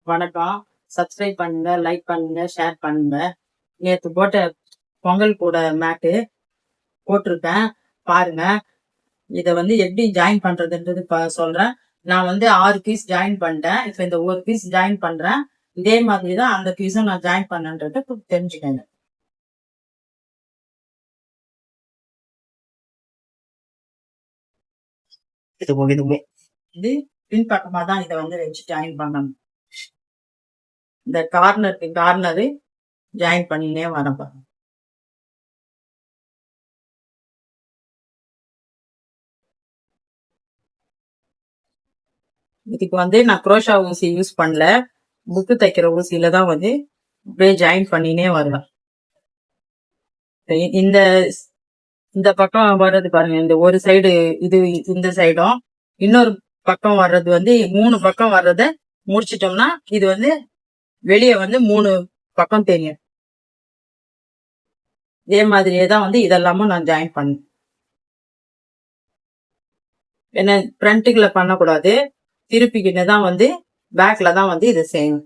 வணக்கம். சப்ஸ்கிரைப் பண்ணுங்க, லைக் பண்ணுங்க, ஷேர் பண்ணுங்க. நேற்று போட்ட பொங்கல் கூட மேட்டு போட்டிருக்கேன், பாருங்க. இதை எப்படி ஜாயின் பண்றதுன்றது சொல்றேன். நான் 6 பீஸ் ஜாயின் பண்ணிட்டேன். இப்போ இந்த ஒரு பீஸ் ஜாயின் பண்றேன். இதே மாதிரி தான் அந்த பீஸும் நான் ஜாயின் பண்ணன்றதை தெரிஞ்சுக்கங்க. இது பின்பக்கமா தான் இதை வச்சு ஜாயின் பண்ணணும். இந்த கார்னரு ஜாயின் பண்ணினே வரேன் பாருங்க. இதுக்கு நான் குரோஷா ஊசி யூஸ் பண்ணல, புக்கு தைக்கிற ஊசியில தான் அப்படியே ஜாயின் பண்ணினே வருவேன். இந்த இந்த பக்கம் வர்றது பாருங்க, இந்த ஒரு சைடு இது இந்த சைடும் இன்னொரு பக்கம் வர்றது 3 பக்கம் வர்றத முடிச்சிட்டோம்னா இது வெளியே 3 பக்கம் தெரியும். இதே மாதிரியே தான் இதெல்லாமும் நான் ஜாயின் பண்ணேன். என்ன ஃப்ரண்ட்டுக்குள்ள பண்ணக்கூடாது, திருப்பிக்கிட்டு தான் பேக்ல தான் இதை செய்யணும்.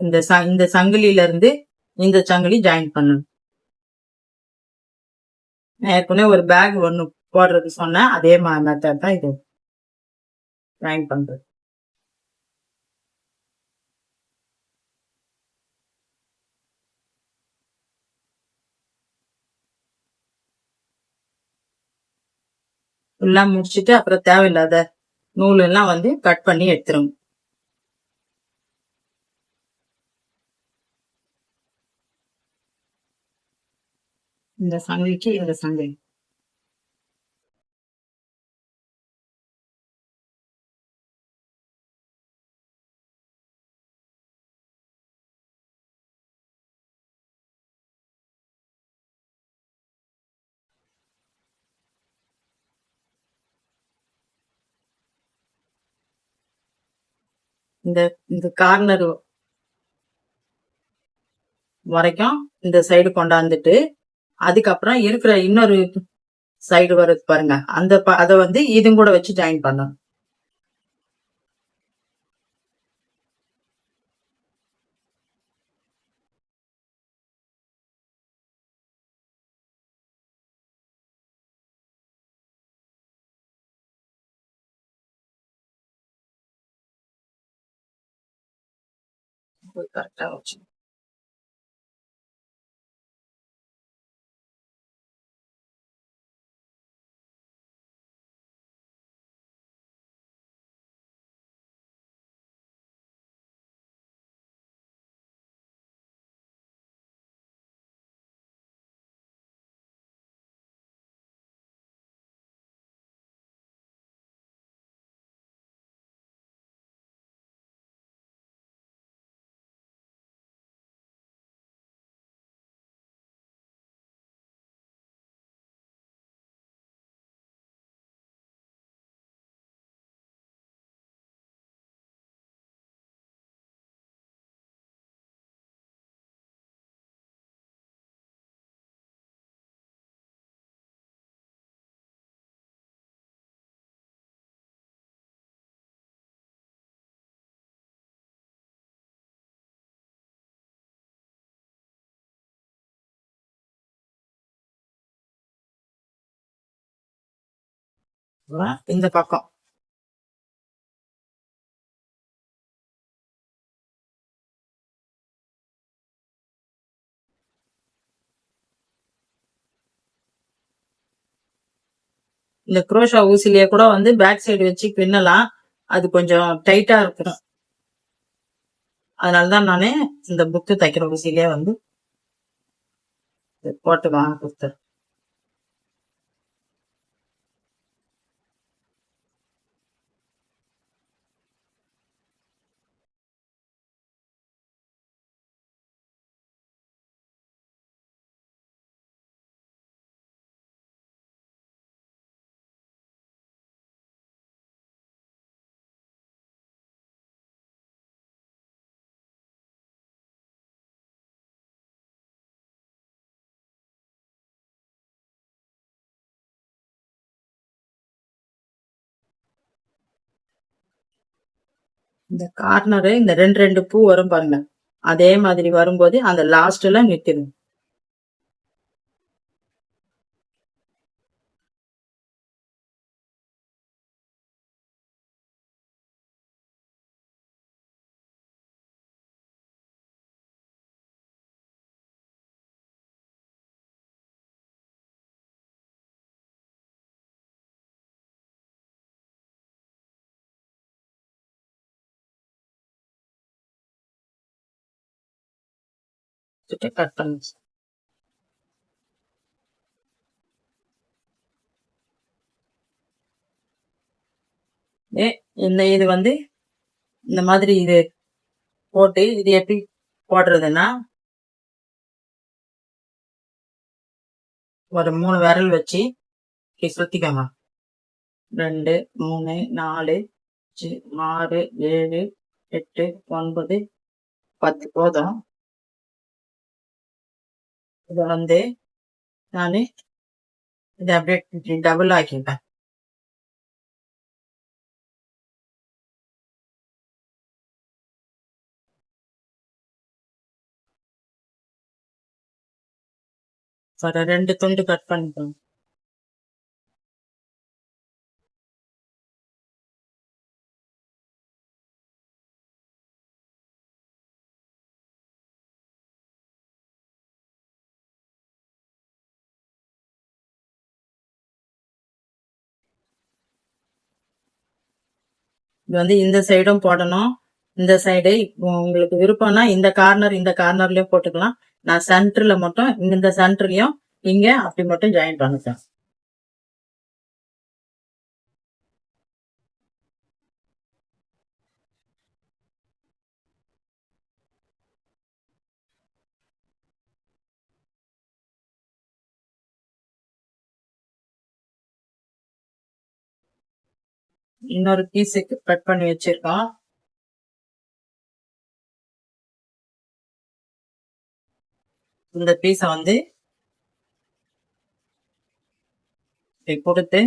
இந்த சங்கிலியில இருந்து இந்த சங்கிலி ஜாயின் பண்ணணும். ஏற்கனவே ஒரு பேக் ஒண்ணு போடுறது சொன்னேன், அதே மாதிரி மெத்தட் தான் இது ஜாயின் பண்றது. எல்லாம் முடிச்சுட்டு அப்புறம் தேவையில்லாத நூல் எல்லாம் கட் பண்ணி எடுத்துருங்க. இந்த சங்கிலிக்கு இந்த சங்கிலி இந்த கார்னர் வரைக்கும் இந்த சைடு கொண்டாந்துட்டு அதுக்கப்புறம் இருக்கிற இன்னொரு சைடு வருது பாருங்க, அதை இதும் கூட வச்சு ஜாயின் பண்ணணும். கரெக்டா வச்சு இந்த பக்கம் இந்த குரோஷா ஊசிலேயே கூட பேக் சைடு வச்சு பின்னலாம், அது கொஞ்சம் டைட்டா இருக்கும். அதனாலதான் நானு இந்த புக்கு தைக்கிற ஊசியிலே போட்டு வாங்க கொடுத்தேன். இந்த கார்னரு இந்த ரெண்டு பூ வரும் பாருங்க, அதே மாதிரி வரும்போது அந்த லாஸ்ட்ல நிறுத்திடும். கட் பண்ணி இது வந்து இந்த மாதிரி இது போட்டு இது எப்படி போடுறதுன்னா, ஒரு 3 விரல் வச்சு சுத்திக்கோங்க. 2 3 4 5 6 7 8 9 10 போதும். இத வந்து நானு இத அப்படியே டபுள் ஆக்கிப்பேன். ஒரு 2 துண்டு கட் பண்ணிக்கோங்க. இது வந்து இந்த சைடும் போடணும், இந்த சைடு உங்களுக்கு விருப்பம்னா இந்த கார்னர்லயும் போட்டுக்கலாம். நான் சென்டர்ல மட்டும் இந்த சென்டர்லயும் இங்க அப்படி மட்டும் ஜாயின் பண்ணிட்டேன். இன்னொரு பீஸுக்கு கட் பண்ணி வச்சிருக்கோம். இந்த பீஸ வந்து கொடுத்து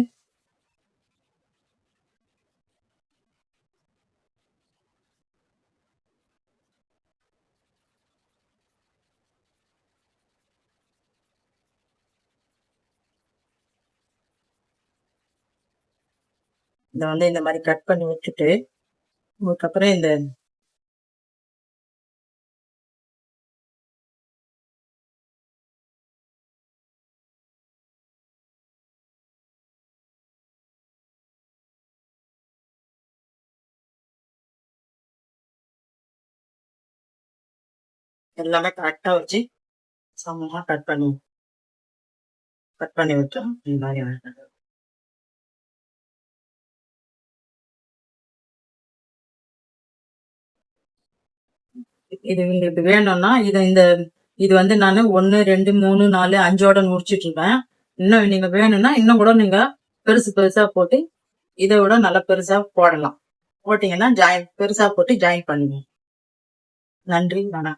இத வந்து இந்த மாதிரி கட் பண்ணி வச்சுட்டு, அதுக்கப்புறம் இந்த எல்லாமே கரெக்டா வச்சு சமமா கட் பண்ணி வச்சோம். இந்த மாதிரி இது உங்களுக்கு வேணும்னா இது வந்து நான் 1 2 3 4 5ஓட முடிச்சிட்டு இருக்கேன். இன்னும் நீங்க வேணும்னா இன்னும் கூட நீங்க பெருசா போட்டு இதை விட நல்லா பெருசா போடலாம். போட்டீங்கன்னா பெருசா போட்டு ஜாயின் பண்ணுங்க. நன்றி, வணக்கம்.